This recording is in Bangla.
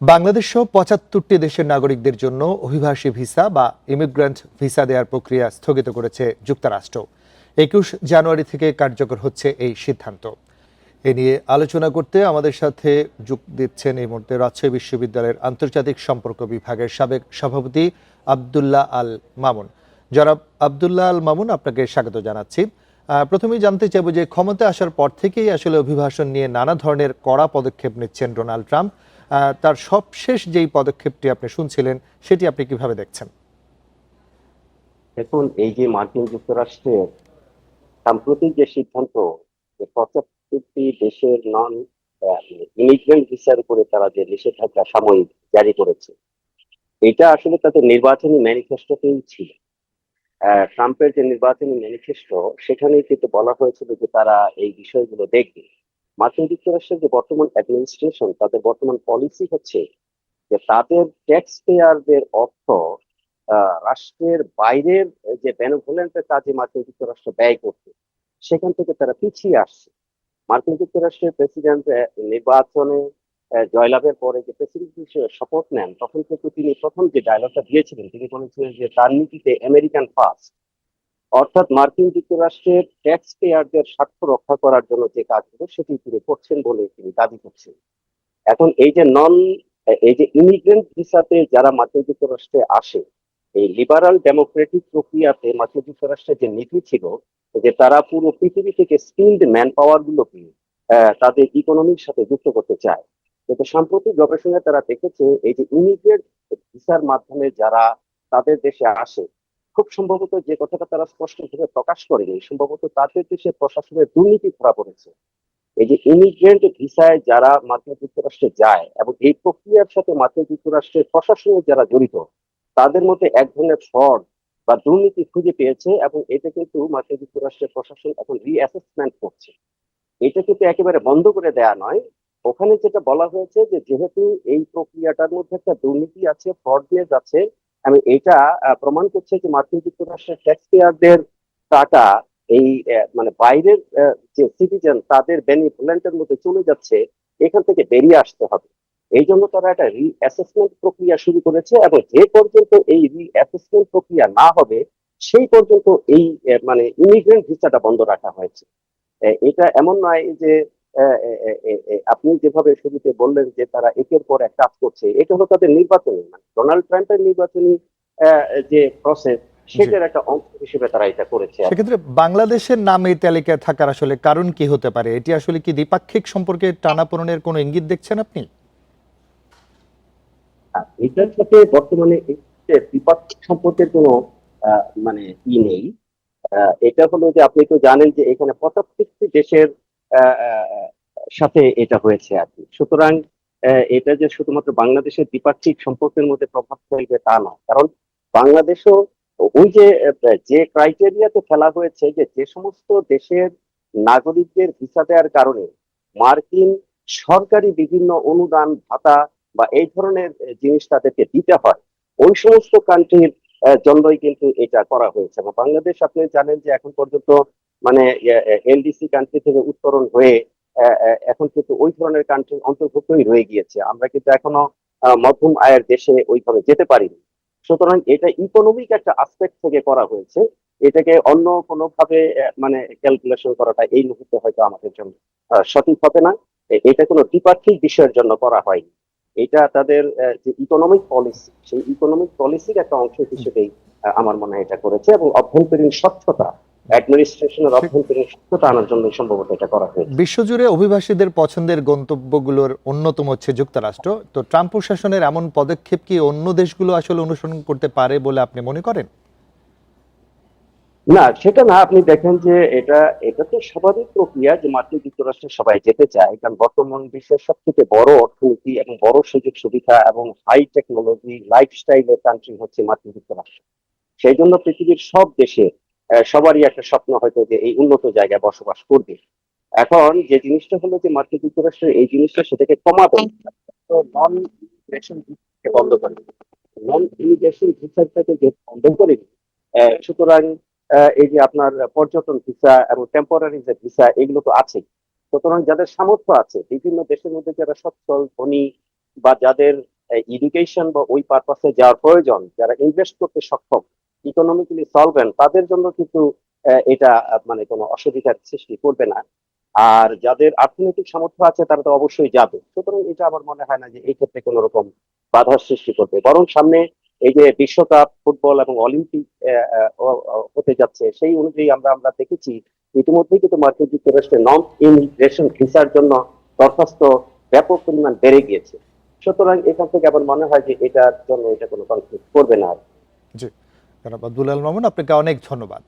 বাংলাদেশ সহ ৭৫টি দেশের নাগরিকদের জন্য অভিবাসী ভিসা বা ইমিগ্রেন্ট ভিসা দেওয়ার প্রক্রিয়া স্থগিত করেছে যুক্তরাষ্ট্র। ২১ জানুয়ারি থেকে কার্যকর হচ্ছে এই সিদ্ধান্ত। এ নিয়ে আলোচনা করতে আমাদের সাথে যোগ দিচ্ছেন এই মুহূর্তে রাজশাহী বিশ্ববিদ্যালয়ের আন্তর্জাতিক সম্পর্ক বিভাগের সাবেক সভাপতি আব্দুল্লাহ আল মামুন। জনাব আব্দুল্লাহ আল মামুন, আপনাকে স্বাগত জানাচ্ছি। প্রথমেই জানতে চাইব যে ক্ষমতায় আসার পর থেকেই আসলে অভিবাসন নিয়ে নানা ধরনের কড়া পদক্ষেপ নিচ্ছেন ডোনাল্ড ট্রাম্প। তার সবশেষ যেই পদক্ষেপটি আপনি শুনছিলেন সেটি আপনি কিভাবে দেখছেন? দেখুন, এই যে মার্কিন যুক্তরাষ্ট্রের সাম্প্রতিক যে সিদ্ধান্ত, যে ৭৫টি দেশের নন ইমিগ্রেন্ট ভিসার উপরে তারা যে নিষেধাজ্ঞা সাময়িক জারি করেছে, এটা আসলে তাদের নির্বাচনী ম্যানিফেস্টোতেই ছিল। ট্রাম্পের যে নির্বাচনী ম্যানিফেস্টো, সেখানেই কিন্তু বলা হয়েছিল যে তারা এই বিষয়গুলো দেখবে। মার্কিন যুক্তরাষ্ট্রের যে বর্তমান অ্যাডমিনিস্ট্রেশন, তাদের বর্তমান পলিসি হচ্ছে যে তাদের ট্যাক্স পেয়ারদের অর্থ রাষ্ট্রের বাইরের যে বেনেভোলেন্টের কাজে মার্কিন যুক্তরাষ্ট্র ব্যয় করছে, সেখান থেকে তারা পিছিয়ে আসছে। মার্কিন যুক্তরাষ্ট্রের প্রেসিডেন্ট নির্বাচনে জয়লাভের পরে যে প্রেসিডেন্ট হিসেবে শপথ নেন, তখন কিন্তু তিনি প্রথম যে ডায়লগটা দিয়েছিলেন, তিনি বলেছিলেন যে তার নীতিতে আমেরিকান ফার্স্ট, অর্থাৎ মার্কিন যুক্তরাষ্ট্রের ট্যাক্স পেয়ারদের স্বার্থ রক্ষা করার জন্য যে কাজগুলো সেটি তিনি করছেন বলে তিনি দাবি করছেন। এখন এই যে ইমিগ্রেন্ট ভিসাতে যারা মার্কিন যুক্তরাষ্ট্রে আসে, এই লিবারাল ডেমোক্রেটিক প্রক্রিয়াতে মার্কিন যুক্তরাষ্ট্রের যে নীতি ছিল যে তারা পুরো পৃথিবী থেকে স্কিলড ম্যান পাওয়ার গুলোকে তাদের ইকোনমির সাথে যুক্ত করতে চায়। কিন্তু সাম্প্রতিক গবেষণায় তারা দেখেছে এই যে ইমিগ্রেন্ট ভিসার মাধ্যমে যারা তাদের দেশে আসে, খুব সম্ভবত যে কথাটা তারা স্পষ্টভাবে প্রকাশ করেনি, সম্ভবত তাদের দেশে প্রশাসনের দুর্নীতি ধরা পড়েছে। এই যে ইমিগ্রেন্ট ভিসায় যারা মার্কিন যুক্তরাষ্ট্রে যায় এবং এই প্রক্রিয়ার সাথে মার্কিন যুক্তরাষ্ট্রের প্রশাসনের যারা জড়িত, তাদের মধ্যে এক ধরনের ফ্রড বা দুর্নীতি খুঁজে পেয়েছে, এবং এটা কিন্তু মার্কিন যুক্তরাষ্ট্রের প্রশাসন এখন রিঅ্যাসেসমেন্ট করছে। এটা কিন্তু একেবারে বন্ধ করে দেয়া নয়। ওখানে যেটা বলা হয়েছে যে যেহেতু এই প্রক্রিয়াটার মধ্যে একটা দুর্নীতি আছে, ফ্রড দিয়ে যাচ্ছে, এবং এটা প্রমাণ করছে যে মার্কিন যুক্তরাষ্ট্রের ট্যাক্স পেয়ারদের টাকা এই মানে বাইরের যে সিটিজেন তাদের বেনিফিটেন্টের মধ্যে চলে যাচ্ছে, এখান থেকে বেরিয়ে আসতে হবে। এই জন্য তারা একটা রিঅ্যাসেসমেন্ট প্রক্রিয়া শুরু করেছে, এবং যে পর্যন্ত এই রিঅ্যাসেসমেন্ট প্রক্রিয়া না হবে, সেই পর্যন্ত এই মানে ইমিগ্রেন্ট ভিসাটা বন্ধ রাখা হয়েছে। এটা এমন নয় যে আপনি যেভাবে শুরুতে বললেন যে তারা একের পর এক কাজ করছে, এটা হলো তাদের নির্বাচনী, মানে ডোনাল্ড ট্রাম্পের নির্বাচনী যে প্রসেস, জি, সেটার একটা অংশ হিসেবে তারা এটা করেছে। সেক্ষেত্রে বাংলাদেশের নাম এই তালিকায় থাকার আসলে কারণ কি হতে পারে? এটি আসলে কি দ্বিপাক্ষিক সম্পর্কে টানাপোড়েনের কোনো ইঙ্গিত দেখছেন আপনি? এটার সাথে বর্তমানে এই যে দ্বিপাক্ষিক সম্পর্কের কোনো মানে নেই। এটা হলো যে আপনি তো জানেন যে এখানে ৭৫টি দেশের আহ, আহ, সাথে এটা হয়েছে আর কি। সুতরাং এটা যে শুধুমাত্র বাংলাদেশের দ্বিপাক্ষিক সম্পর্কের মধ্যে প্রভাব ফেলবে তা নয়, কারণ বাংলাদেশও ওই যে যে ক্রাইটেরিয়াতে ফেলা হয়েছে যে যে সমস্ত দেশের নাগরিকদের ভিসা দেওয়ার কারণে মার্কিন সরকারি বিভিন্ন অনুদান ভাতা বা এই ধরনের জিনিস তাদেরকে দিতে হয়, ওই সমস্ত কান্ট্রির জন্যই কিন্তু এটা করা হয়েছে। এবং বাংলাদেশ আপনি জানেন যে এখন পর্যন্ত মানে এলডিসি কান্ট্রি থেকে উত্তরণ হয়ে এখন কিন্তু ওই ধরনের কান্ট্রি অন্তর্ভুক্তই রয়ে গিয়েছে। আমরা কিন্তু এখনো মধ্যম আয়ের দেশে ওইভাবে যেতে পারিনি। সুতরাং এটা ইকোনমিক একটা আসপেক্ট থেকে করা হয়েছে। এটাকে অন্য কোনো ভাবে মানে ক্যালকুলেশন করাটা এই মুহূর্তে হয়তো আমাদের জন্য সঠিক হবে না। এটা কোনো দ্বিপাক্ষিক বিষয়ের জন্য করা হয়নি। এটা তাদের যে ইকোনমিক পলিসি, সেই ইকোনমিক পলিসির একটা অংশ হিসেবেই আমার মনে হয় এটা করেছে, এবং অভ্যন্তরীণ স্বচ্ছতা, অ্যাডমিনিস্ট্রেশনের সে- অভ্যন্তরীণ স্বচ্ছতা আনার জন্য সম্ভবত এটা করা হয়েছে। বিশ্বজুড়ে অভিবাসীদের পছন্দের গন্তব্যগুলোর অন্যতম হচ্ছে যুক্তরাষ্ট্র। তো ট্রাম্প প্রশাসনের এমন পদক্ষেপ কি অন্য দেশগুলো আসলে অনুসরণ করতে পারে বলে আপনি মনে করেন? না, সেটা না। আপনি দেখেন যে এটা এটা তো স্বাভাবিক প্রক্রিয়া যে মার্কিন যুক্তরাষ্ট্রে সবাই যেতে চায়, কারণ বর্তমান বিশ্বের সবথেকে বড় অর্থনীতি এবং বড় সুযোগ সুবিধা এবং হাই টেকনোলজি লাইফস্টাইলের কান্ট্রি হচ্ছে মার্কিন যুক্তরাষ্ট্র। সেই জন্য পৃথিবীর সব দেশে সবারই একটা স্বপ্ন হয়তো যে এই উন্নত জায়গায় বসবাস করবে। এখন যে জিনিসটা হলো যে মার্কিন যুক্তরাষ্ট্রের এই জিনিসটা সেটাকে কমাবে, তো নন ইমিগ্রেশন বন্ধ করে, নন ইমিগ্রেশন ভিসাটাকে যে বন্ধ করে, সুতরাং এই যে আপনার পর্যটন ভিসা এবং টেম্পোরারি যে ভিসা, এগুলো তো আছে। সুতরাং যাদের সামর্থ্য আছে, বিভিন্ন দেশের মধ্যে যারা সচ্ছল ধনী বা যাদের এডুকেশন বা ওই পারপাসে যাওয়ার প্রয়োজন, যারা ইনভেস্ট করতে সক্ষম, ইকোনমিক্যালি সলভেন্ট, তাদের জন্য কিন্তু এটা মানে কোনো অসুবিধার সৃষ্টি করবে না। আর যাদের অর্থনৈতিক সামর্থ্য আছে তারা তো অবশ্যই যাবে। সুতরাং এটা আমার মনে হয় না যে এই ক্ষেত্রে কোনো রকম বাধার সৃষ্টি করবে, বরং সামনে এই যে বিশ্বকাপ ফুটবল এবং অলিম্পিক হতে যাচ্ছে, সেই অনুযায়ী আমরা আমরা দেখেছি ইতিমধ্যেই কিন্তু মার্কিন যুক্তরাষ্ট্রে নন ইমিগ্রেশন ভিসার জন্য দরখাস্ত ব্যাপক পরিমাণ বেড়ে গিয়েছে। সুতরাং এখান থেকে আমার মনে হয় যে এটার জন্য এটা কোনো কনফ্লিক্ট করবে না। জি, জনাব আব্দুল আল মামুন, আপনাকে অনেক ধন্যবাদ।